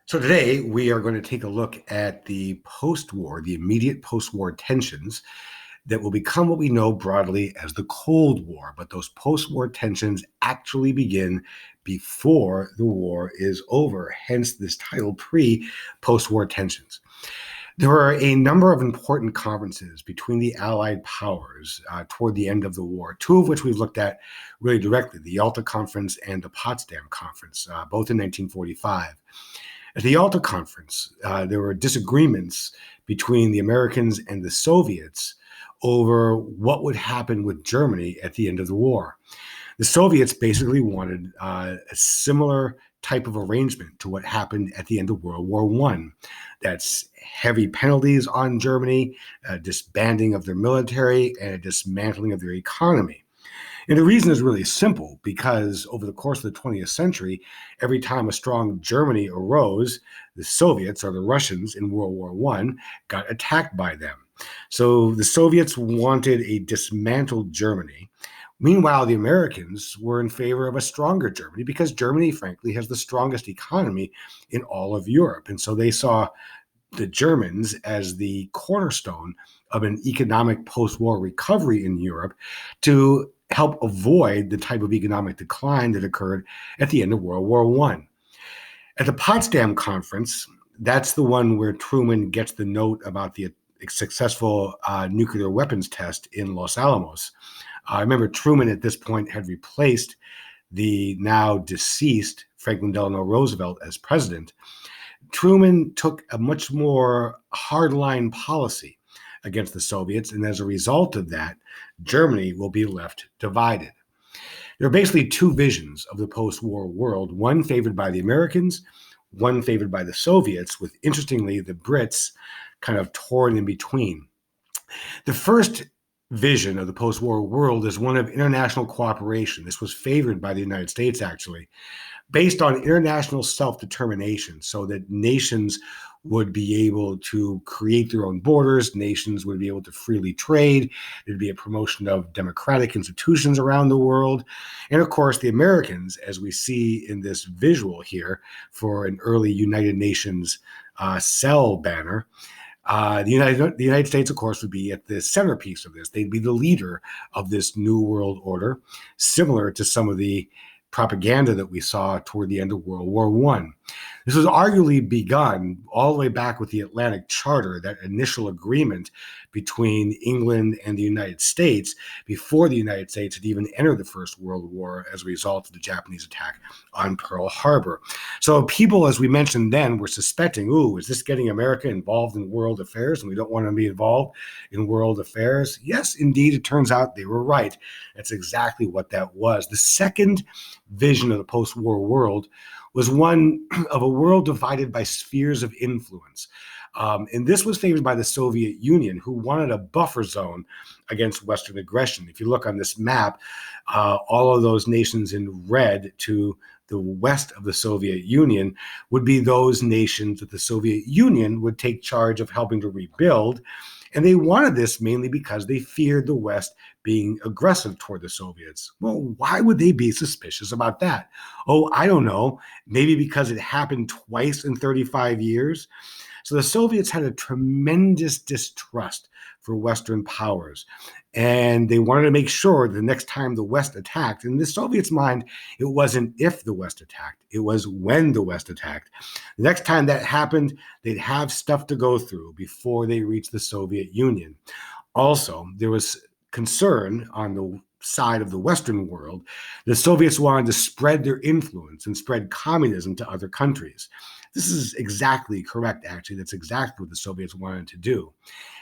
So today we are going to take a look at the post-war, the immediate post-war tensions that will become what we know broadly as the Cold War. But those post-war tensions actually begin before the war is over, hence this title, Pre-Post-War Tensions. There are a number of important conferences between the Allied powers toward the end of the war, two of which we've looked at really directly, the Yalta Conference and the Potsdam Conference, both in 1945. At the Yalta Conference, there were disagreements between the Americans and the Soviets over what would happen with Germany at the end of the war. The Soviets basically wanted a similar type of arrangement to what happened at the end of World War I. That's heavy penalties on Germany, a disbanding of their military, and a dismantling of their economy. And the reason is really simple, because over the course of the 20th century, every time a strong Germany arose, the Soviets, or the Russians in World War I, got attacked by them. So the Soviets wanted a dismantled Germany. Meanwhile, the Americans were in favor of a stronger Germany because Germany, frankly, has the strongest economy in all of Europe. And so they saw the Germans as the cornerstone of an economic post-war recovery in Europe to help avoid the type of economic decline that occurred at the end of World War I. At the Potsdam Conference, that's the one where Truman gets the note about the successful nuclear weapons test in Los Alamos. I remember Truman at this point had replaced the now deceased Franklin Delano Roosevelt as president. Truman took a much more hardline policy against the Soviets, and as a result of that, Germany will be left divided. There are basically two visions of the post-war world, one favored by the Americans, one favored by the Soviets, with, interestingly, the Brits kind of torn in between. The first vision of the post-war world is one of international cooperation. This was favored by the United States, actually, based on international self-determination, so that nations would be able to create their own borders, nations would be able to freely trade, there'd be a promotion of democratic institutions around the world. And of course, the Americans, as we see in this visual here for an early United Nations cell banner, the United States, of course, would be at the centerpiece of this. They'd be the leader of this new world order, similar to some of the propaganda that we saw toward the end of World War I. This was arguably begun all the way back with the Atlantic Charter, that initial agreement between England and the United States before the United States had even entered the First World War as a result of the Japanese attack on Pearl Harbor. So people, as we mentioned then, were suspecting, is this getting America involved in world affairs and we don't want to be involved in world affairs? Yes, indeed, it turns out they were right. That's exactly what that was. The second vision of the post-war world was one of a world divided by spheres of influence. And this was favored by the Soviet Union, who wanted a buffer zone against Western aggression. If you look on this map, all of those nations in red to the west of the Soviet Union would be those nations that the Soviet Union would take charge of helping to rebuild. And they wanted this mainly because they feared the West being aggressive toward the Soviets. Well, why would they be suspicious about that? I don't know. Maybe because it happened twice in 35 years. So the Soviets had a tremendous distrust for Western powers. And they wanted to make sure the next time the West attacked, in the Soviets' mind, it wasn't if the West attacked, it was when the West attacked. The next time that happened, they'd have stuff to go through before they reached the Soviet Union. Also, there was concern on the side of the Western world. The Soviets wanted to spread their influence and spread communism to other countries. This is exactly correct, actually. That's exactly what the Soviets wanted to do.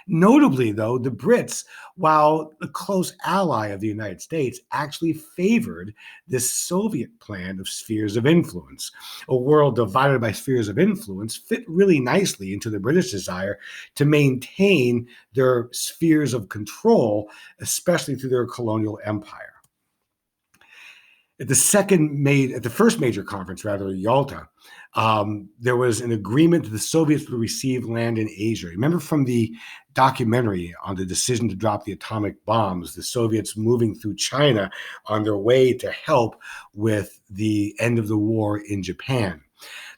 Notably, though, the Brits, while a close ally of the United States, actually favored this Soviet plan of spheres of influence. A world divided by spheres of influence fit really nicely into the British desire to maintain their spheres of control, especially through their colonial empire. At the first major conference, Yalta, there was an agreement that the Soviets would receive land in Asia. Remember from the documentary on the decision to drop the atomic bombs, the Soviets moving through China on their way to help with the end of the war in Japan.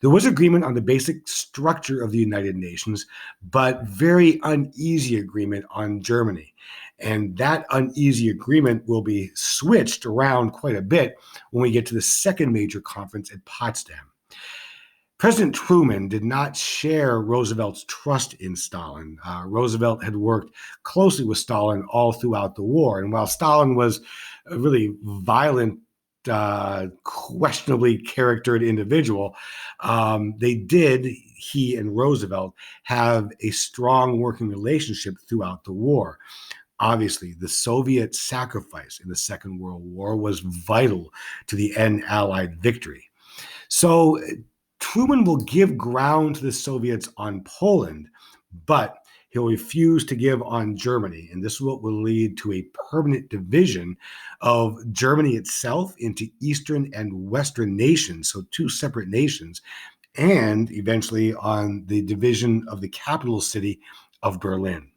There was agreement on the basic structure of the United Nations, but very uneasy agreement on Germany. And that uneasy agreement will be switched around quite a bit when we get to the second major conference at Potsdam. President Truman did not share Roosevelt's trust in Stalin. Roosevelt had worked closely with Stalin all throughout the war. And while Stalin was a really violent, questionably charactered individual, he and Roosevelt, have a strong working relationship throughout the war. Obviously, the Soviet sacrifice in the Second World War was vital to the end Allied victory. So Truman will give ground to the Soviets on Poland, but he'll refuse to give on Germany. And this is what will lead to a permanent division of Germany itself into Eastern and Western nations, so two separate nations, and eventually on the division of the capital city of Berlin.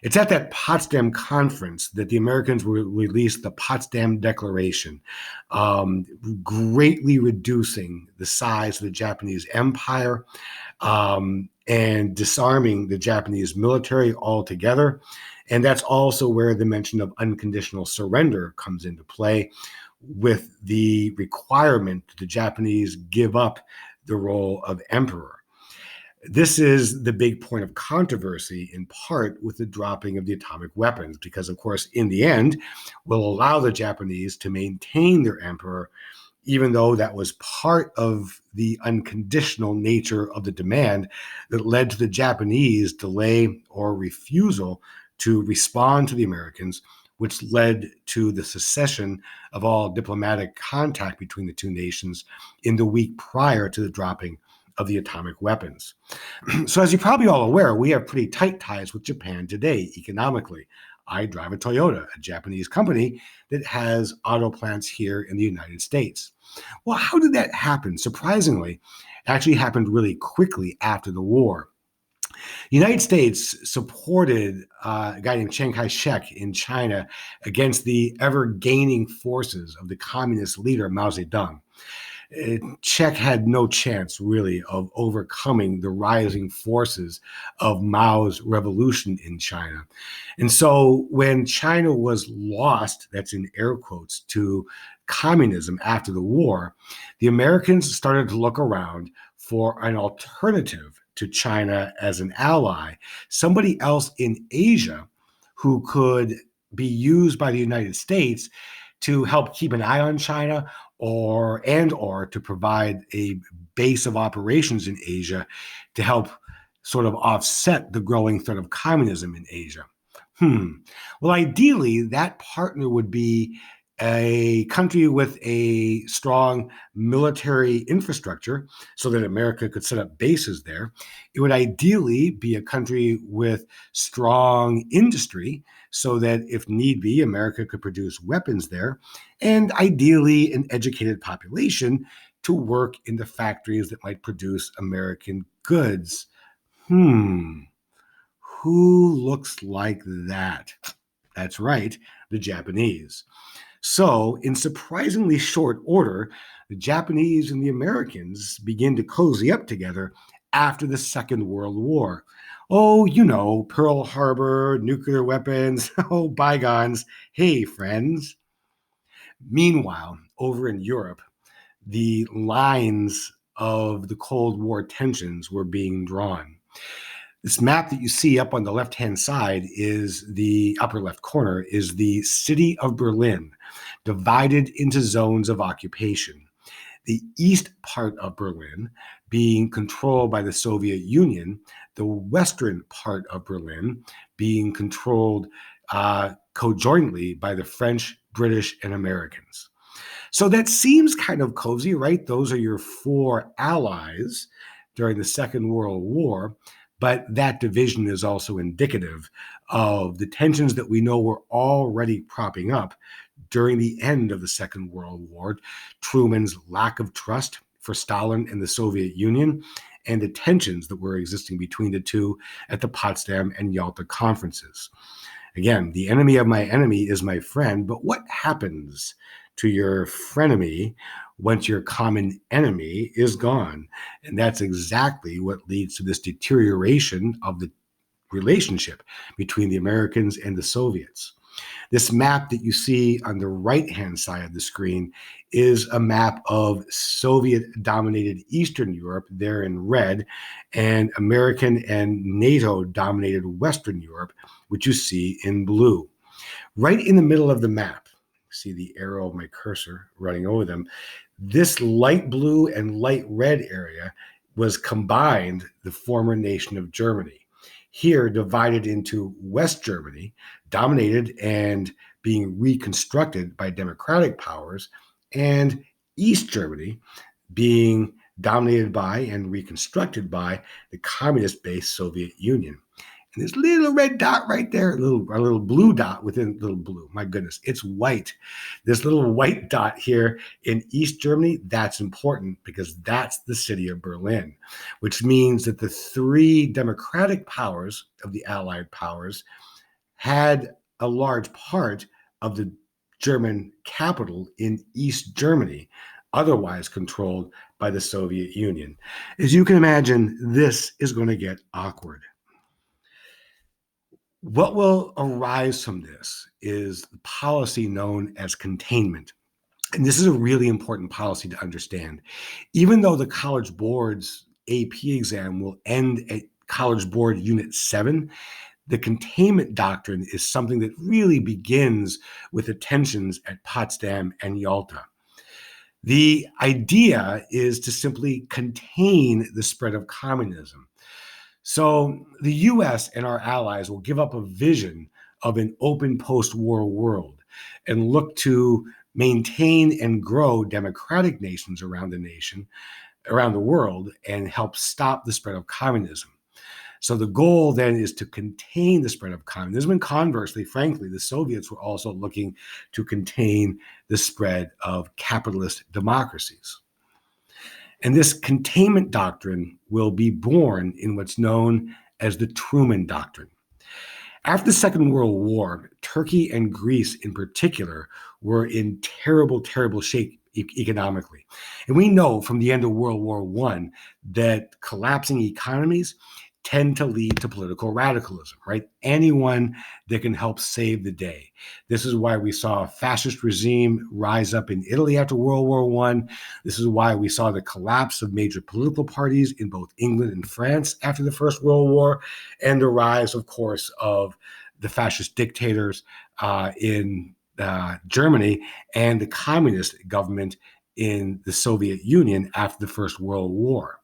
It's at that Potsdam conference that the Americans will release the Potsdam Declaration, greatly reducing the size of the Japanese empire, and disarming the Japanese military altogether. And that's also where the mention of unconditional surrender comes into play, with the requirement that the Japanese give up the role of emperor. This is the big point of controversy, in part with the dropping of the atomic weapons, because, of course, in the end, will allow the Japanese to maintain their emperor, even though that was part of the unconditional nature of the demand that led to the Japanese delay or refusal to respond to the Americans, which led to the cessation of all diplomatic contact between the two nations in the week prior to the dropping of the atomic weapons. So as you're probably all aware, we have pretty tight ties with Japan today economically. I drive a Toyota, a Japanese company that has auto plants here in the United States. Well, how did that happen? Surprisingly, it actually happened really quickly after the war. The United States supported a guy named Chiang Kai-shek in China against the ever-gaining forces of the communist leader Mao Zedong. Czech had no chance, really, of overcoming the rising forces of Mao's revolution in China. And so when China was lost, that's in air quotes, to communism after the war, the Americans started to look around for an alternative to China as an ally, somebody else in Asia who could be used by the United States to help keep an eye on China, or to provide a base of operations in Asia to help sort of offset the growing threat of communism in Asia. Well, ideally, that partner would be a country with a strong military infrastructure so that America could set up bases there. It would ideally be a country with strong industry so that if need be, America could produce weapons there, and ideally an educated population to work in the factories that might produce American goods. Who looks like that? That's right, the Japanese. So, in surprisingly short order, the Japanese and the Americans begin to cozy up together after the Second World War. Oh, you know, Pearl Harbor, nuclear weapons, oh, bygones. Hey, friends. Meanwhile, over in Europe, the lines of the Cold War tensions were being drawn. This map that you see up on the left-hand side is the upper left corner, is the city of Berlin, divided into zones of occupation. The east part of Berlin being controlled by the Soviet Union, the western part of Berlin being controlled conjointly by the French, British, and Americans. So that seems kind of cozy, right? Those are your four allies during the Second World War. But that division is also indicative of the tensions that we know were already propping up during the end of the Second World War, Truman's lack of trust for Stalin and the Soviet Union, and the tensions that were existing between the two at the Potsdam and Yalta conferences. Again, the enemy of my enemy is my friend, but what happens to your frenemy once your common enemy is gone. And that's exactly what leads to this deterioration of the relationship between the Americans and the Soviets. This map that you see on the right-hand side of the screen is a map of Soviet-dominated Eastern Europe, there in red, and American and NATO-dominated Western Europe, which you see in blue. Right in the middle of the map, see the arrow of my cursor running over them, this light blue and light red area was combined the former nation of Germany. Here divided into West Germany, dominated and being reconstructed by democratic powers, and East Germany being dominated by and reconstructed by the communist-based Soviet Union. And this little red dot right there, a little blue dot within little blue. My goodness, it's white. This little white dot here in East Germany, that's important because that's the city of Berlin, which means that the three democratic powers of the Allied powers had a large part of the German capital in East Germany, otherwise controlled by the Soviet Union. As you can imagine, this is going to get awkward. What will arise from this is the policy known as containment. And this is a really important policy to understand. Even though the College Board's AP exam will end at College Board Unit 7, the containment doctrine is something that really begins with the tensions at Potsdam and Yalta. The idea is to simply contain the spread of communism. So the US and our allies will give up a vision of an open post-war world and look to maintain and grow democratic nations around the world, and help stop the spread of communism. So the goal then is to contain the spread of communism. And conversely, frankly, the Soviets were also looking to contain the spread of capitalist democracies. And this containment doctrine will be born in what's known as the Truman Doctrine. After the Second World War, Turkey and Greece in particular were in terrible, terrible shape economically. And we know from the end of World War I that collapsing economies tend to lead to political radicalism, right? Anyone that can help save the day. This is why we saw a fascist regime rise up in Italy after World War I. This is why we saw the collapse of major political parties in both England and France after the First World War, and the rise, of course, of the fascist dictators in Germany and the communist government in the Soviet Union after the First World War.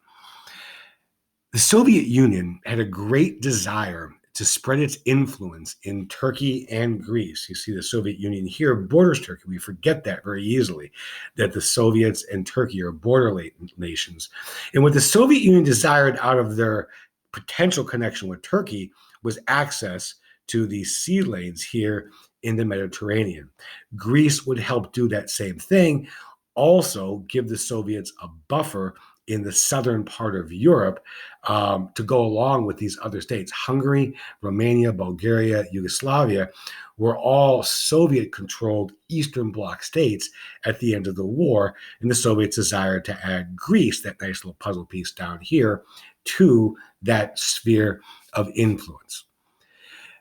The Soviet Union had a great desire to spread its influence in Turkey and Greece. You see the Soviet Union here borders Turkey. We forget that very easily, that the Soviets and Turkey are border nations. And what the Soviet Union desired out of their potential connection with Turkey was access to these sea lanes here in the Mediterranean. Greece would help do that same thing, also give the Soviets a buffer in the southern part of Europe to go along with these other states. Hungary, Romania, Bulgaria, Yugoslavia were all Soviet-controlled Eastern Bloc states at the end of the war, and the Soviets desired to add Greece, that nice little puzzle piece down here, to that sphere of influence.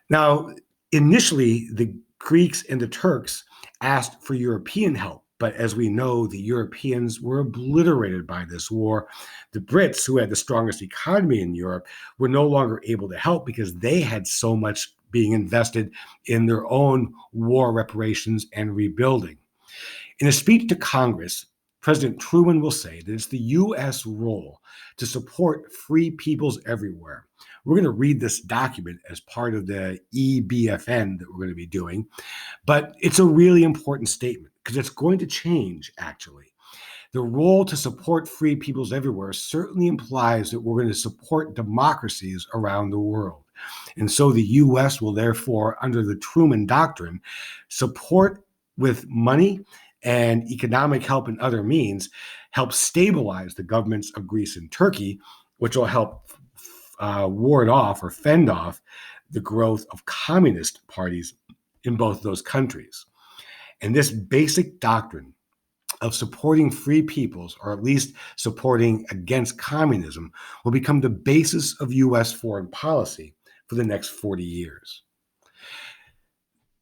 Now, initially, the Greeks and the Turks asked for European help. But as we know, the Europeans were obliterated by this war. The Brits, who had the strongest economy in Europe, were no longer able to help because they had so much being invested in their own war reparations and rebuilding. In a speech to Congress, President Truman will say that it's the U.S. role to support free peoples everywhere. We're going to read this document as part of the EBFN that we're going to be doing, but it's a really important statement because it's going to change, actually. The role to support free peoples everywhere certainly implies that we're going to support democracies around the world. And so the U.S. will therefore, under the Truman Doctrine, support with money and economic help and other means, help stabilize the governments of Greece and Turkey, which will help ward off or fend off the growth of communist parties in both those countries. And this basic doctrine of supporting free peoples, or at least supporting against communism, will become the basis of U.S. foreign policy for the next 40 years.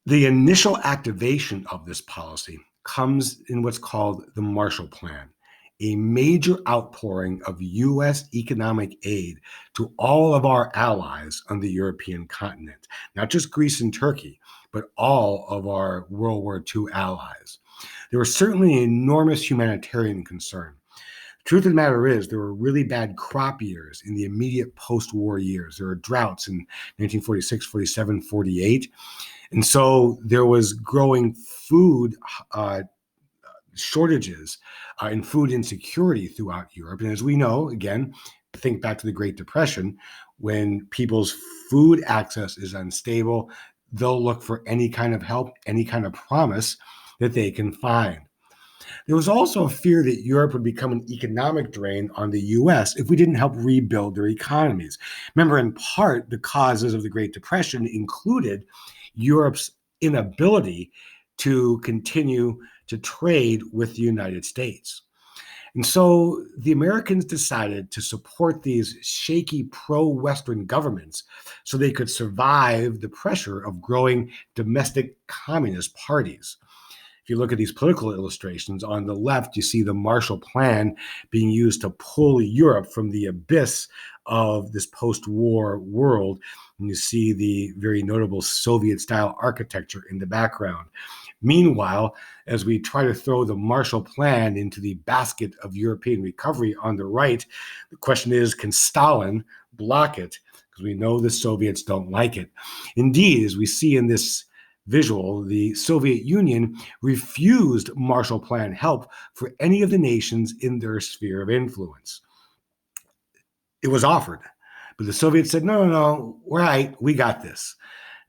The initial activation of this policy comes in what's called the Marshall Plan, a major outpouring of U.S. economic aid to all of our allies on the European continent, not just Greece and Turkey, but all of our World War II allies. There was certainly an enormous humanitarian concern. The truth of the matter is, there were really bad crop years in the immediate post-war years. There were droughts in 1946, 47, 48. And so there was growing food shortages and food insecurity throughout Europe. And as we know, again, think back to the Great Depression, when people's food access is unstable, they'll look for any kind of help, any kind of promise that they can find. There was also a fear that Europe would become an economic drain on the US if we didn't help rebuild their economies. Remember, in part, the causes of the Great Depression included Europe's inability to continue to trade with the United States. And so the Americans decided to support these shaky pro-Western governments so they could survive the pressure of growing domestic communist parties. If you look at these political illustrations, on the left, you see the Marshall Plan being used to pull Europe from the abyss of this post-war world. And you see the very notable Soviet-style architecture in the background. Meanwhile, as we try to throw the Marshall Plan into the basket of European recovery on the right, the question is, can Stalin block it? Because we know the Soviets don't like it. Indeed, as we see in this visual, the Soviet Union refused Marshall Plan help for any of the nations in their sphere of influence. It was offered, but the Soviets said, no, we're right, we got this.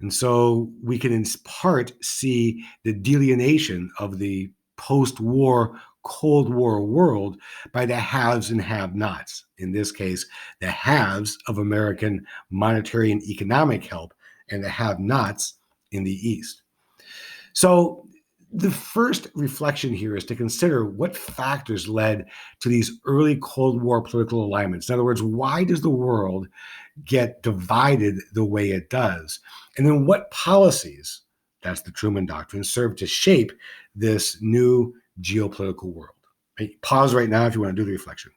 And so we can in part see the delineation of the post-war Cold War world by the haves and have-nots. In this case, the haves of American monetary and economic help, and the have-nots in the East. So the first reflection here is to consider what factors led to these early Cold War political alignments. In other words, why does the world get divided the way it does? And then what policies, that's the Truman Doctrine, serve to shape this new geopolitical world? Pause right now if you want to do the reflection.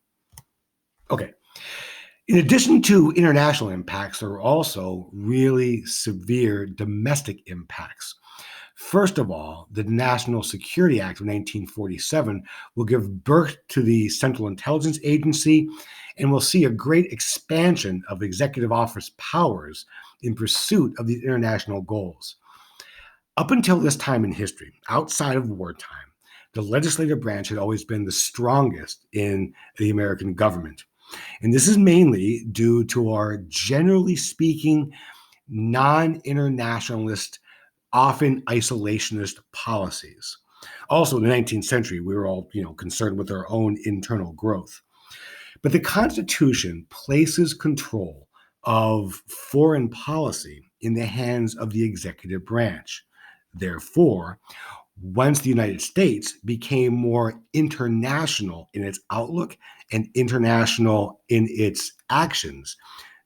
Okay. In addition to international impacts, there are also really severe domestic impacts. First of all, the National Security Act of 1947 will give birth to the Central Intelligence Agency, and we'll see a great expansion of executive office powers in pursuit of these international goals. Up until this time in history, outside of wartime, the legislative branch had always been the strongest in the American government. And this is mainly due to our, generally speaking, non-internationalist, often isolationist policies. Also, in the 19th century, we were all, concerned with our own internal growth. But the Constitution places control of foreign policy in the hands of the executive branch. Therefore, once the United States became more international in its outlook and international in its actions,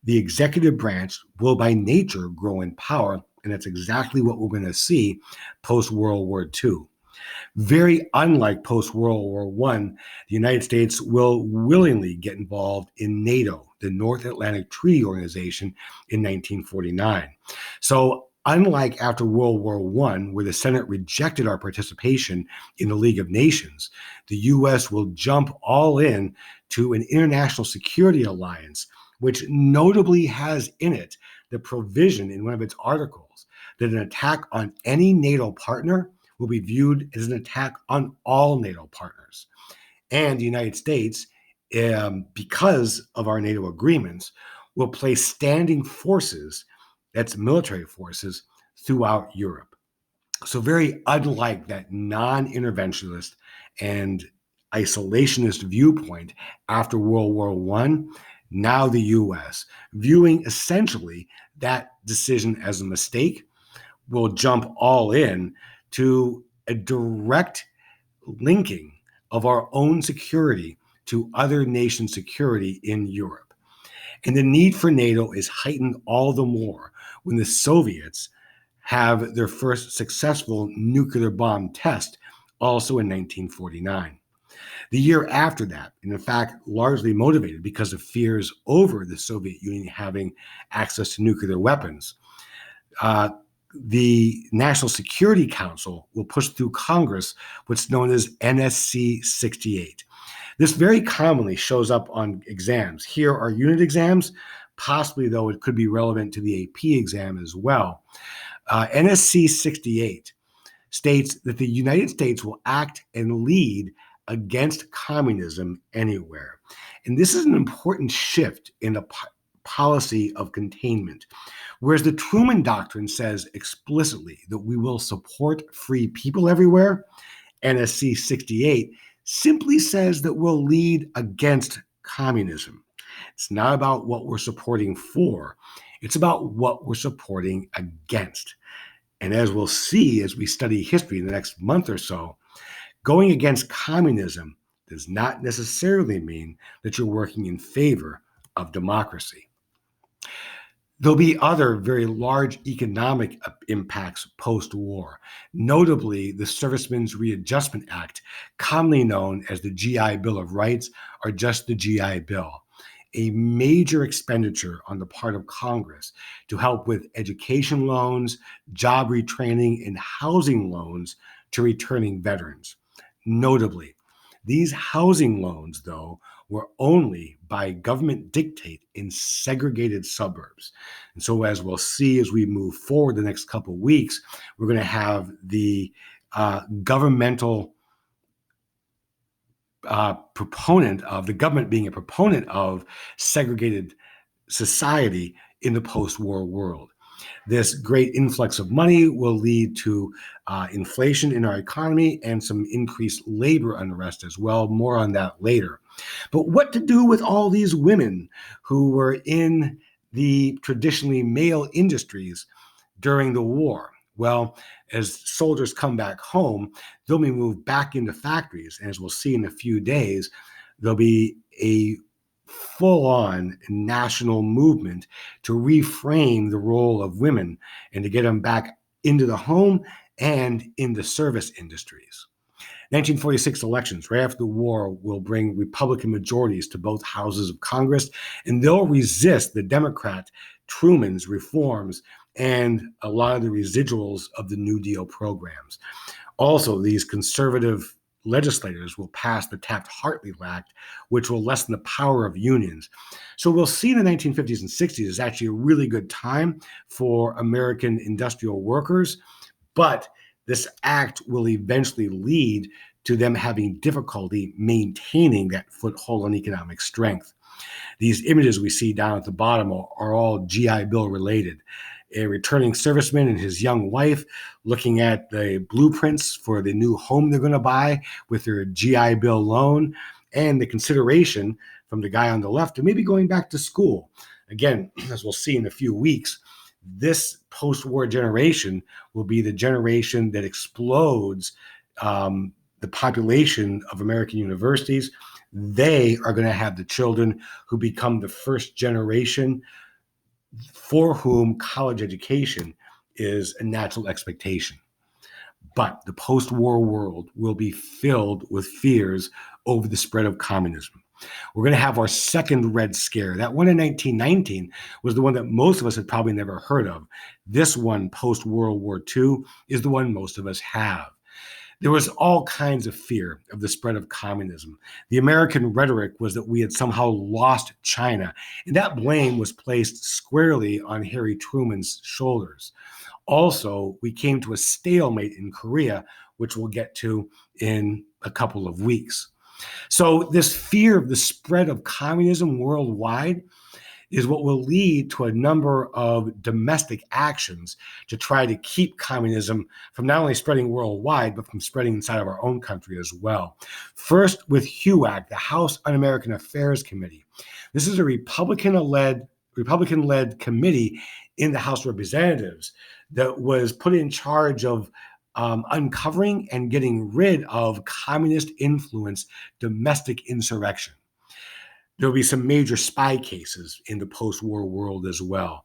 the executive branch will by nature grow in power, and that's exactly what we're going to see post-World War II. Very unlike post-World War I, the United States will willingly get involved in NATO, the North Atlantic Treaty Organization, in 1949. So unlike after World War I, where the Senate rejected our participation in the League of Nations, the U.S. will jump all in to an international security alliance, which notably has in it the provision in one of its articles that an attack on any NATO partner will be viewed as an attack on all NATO partners. And the United States, because of our NATO agreements, will place standing forces, that's military forces, throughout Europe. So very unlike that non-interventionist and isolationist viewpoint after World War I, now the U.S., viewing essentially that decision as a mistake, will jump all in to a direct linking of our own security to other nations' security in Europe. And the need for NATO is heightened all the more when the Soviets have their first successful nuclear bomb test, also in 1949. The year after that, and in fact, largely motivated because of fears over the Soviet Union having access to nuclear weapons, the National Security Council will push through Congress what's known as NSC 68. This very commonly shows up on exams. Here are unit exams. Possibly, though, it could be relevant to the AP exam as well. NSC 68 states that the United States will act and lead against communism anywhere. And this is an important shift in the policy of containment. Whereas the Truman Doctrine says explicitly that we will support free people everywhere, NSC 68 simply says that we'll lead against communism. It's not about what we're supporting for, it's about what we're supporting against. And as we'll see as we study history in the next month or so, going against communism does not necessarily mean that you're working in favor of democracy. There'll be other very large economic impacts post-war, notably the Servicemen's Readjustment Act, commonly known as the GI Bill of Rights or just the GI Bill, a major expenditure on the part of Congress to help with education loans, job retraining, and housing loans to returning veterans. Notably, these housing loans, though, were only by government dictate in segregated suburbs. And so as we'll see as we move forward the next couple of weeks, we're going to have the governmental proponent of the government being a proponent of segregated society in the post-war world. This great influx of money will lead to inflation in our economy and some increased labor unrest as well. More on that later. But what to do with all these women who were in the traditionally male industries during the war? Well, as soldiers come back home, they'll be moved back into factories. And as we'll see in a few days, there'll be a full-on national movement to reframe the role of women and to get them back into the home and in the service industries. 1946 elections, right after the war, will bring Republican majorities to both houses of Congress, and they'll resist the Democrat Truman's reforms and a lot of the residuals of the New Deal programs. Also, these conservative legislators will pass the Taft-Hartley Act, which will lessen the power of unions. So we'll see in the 1950s and 60s is actually a really good time for American industrial workers, but this act will eventually lead to them having difficulty maintaining that foothold on economic strength. These images we see down at the bottom are all GI Bill related. A returning serviceman and his young wife looking at the blueprints for the new home they're going to buy with their GI Bill loan, and the consideration from the guy on the left of maybe going back to school. Again, as we'll see in a few weeks, this post-war generation will be the generation that explodes the population of American universities. They are going to have the children who become the first generation for whom college education is a natural expectation. But the post-war world will be filled with fears over the spread of communism. We're going to have our second Red Scare. That one in 1919 was the one that most of us had probably never heard of. This one, post-World War II, is the one most of us have. There was all kinds of fear of the spread of communism. The American rhetoric was that we had somehow lost China, and that blame was placed squarely on Harry Truman's shoulders. Also, we came to a stalemate in Korea, which we'll get to in a couple of weeks. So this fear of the spread of communism worldwide is what will lead to a number of domestic actions to try to keep communism from not only spreading worldwide, but from spreading inside of our own country as well. First, with HUAC, the House Un-American Affairs Committee. This is a Republican-led committee in the House of Representatives that was put in charge of uncovering and getting rid of communist-influenced domestic insurrection. There'll be some major spy cases in the post-war world as well.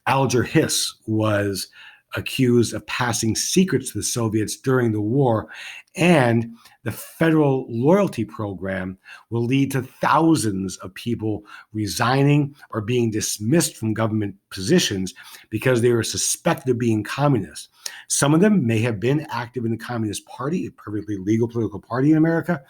Alger Hiss was accused of passing secrets to the Soviets during the war, and the federal loyalty program will lead to thousands of people resigning or being dismissed from government positions because they were suspected of being communists. Some of them may have been active in the Communist Party, a perfectly legal political party in America.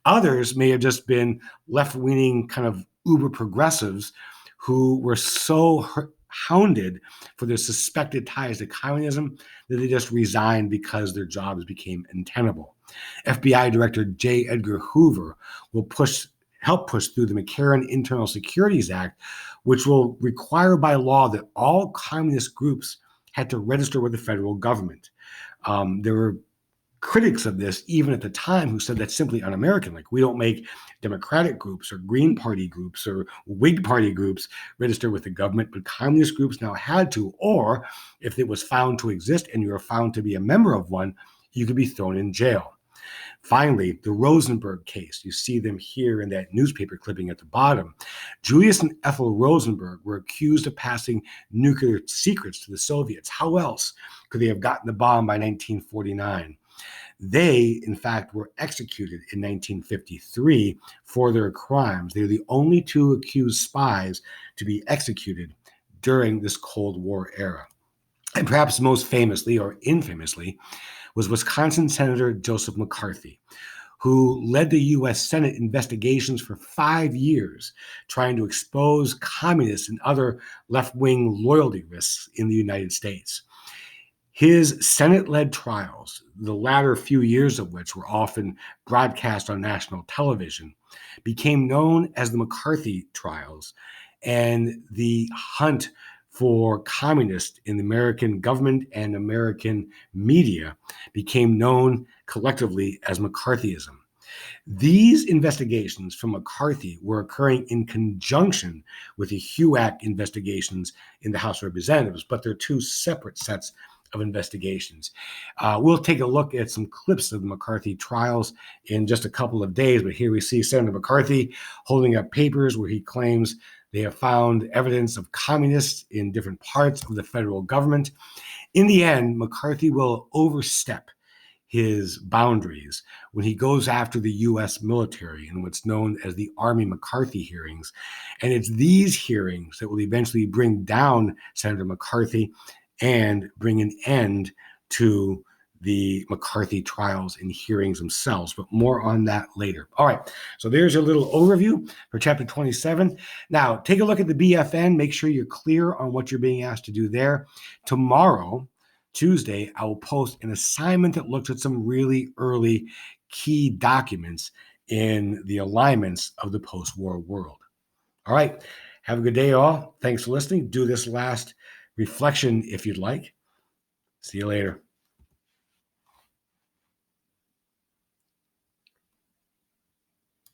Others may have just been left-leaning kind of uber progressives who were so hounded for their suspected ties to communism that they just resigned because their jobs became untenable. FBI Director J. Edgar Hoover will help push through the McCarran Internal Securities Act, which will require by law that all communist groups had to register with the federal government. There were critics of this, even at the time, who said that's simply un-American. Like, we don't make Democratic groups or Green Party groups or Whig Party groups register with the government, but communist groups now had to, or if it was found to exist and you were found to be a member of one, you could be thrown in jail. Finally, the Rosenberg case. You see them here in that newspaper clipping at the bottom. Julius and Ethel Rosenberg were accused of passing nuclear secrets to the Soviets. How else could they have gotten the bomb by 1949? They, in fact, were executed in 1953 for their crimes. They were the only two accused spies to be executed during this Cold War era. And perhaps most famously or infamously was Wisconsin Senator Joseph McCarthy, who led the U.S. Senate investigations for 5 years, trying to expose communists and other left-wing loyalty risks in the United States. His Senate-led trials, the latter few years of which were often broadcast on national television, became known as the McCarthy trials, and the hunt for communists in the American government and American media became known collectively as McCarthyism. These investigations from McCarthy were occurring in conjunction with the HUAC investigations in the House of Representatives, but they're two separate sets of investigations. We'll take a look at some clips of the McCarthy trials in just a couple of days, but here we see Senator McCarthy holding up papers where he claims they have found evidence of communists in different parts of the federal government. In the end, McCarthy will overstep his boundaries when he goes after the U.S. military in what's known as the Army McCarthy hearings. And it's these hearings that will eventually bring down Senator McCarthy and bring an end to the McCarthy trials and hearings themselves, but more on that later. All right, so there's a little overview for Chapter 27. Now, take a look at the BFN. Make sure you're clear on what you're being asked to do there. Tomorrow, Tuesday, I will post an assignment that looks at some really early key documents in the alignments of the post-war world. All right, have a good day, all. Thanks for listening. Do this last reflection if you'd like. See you later.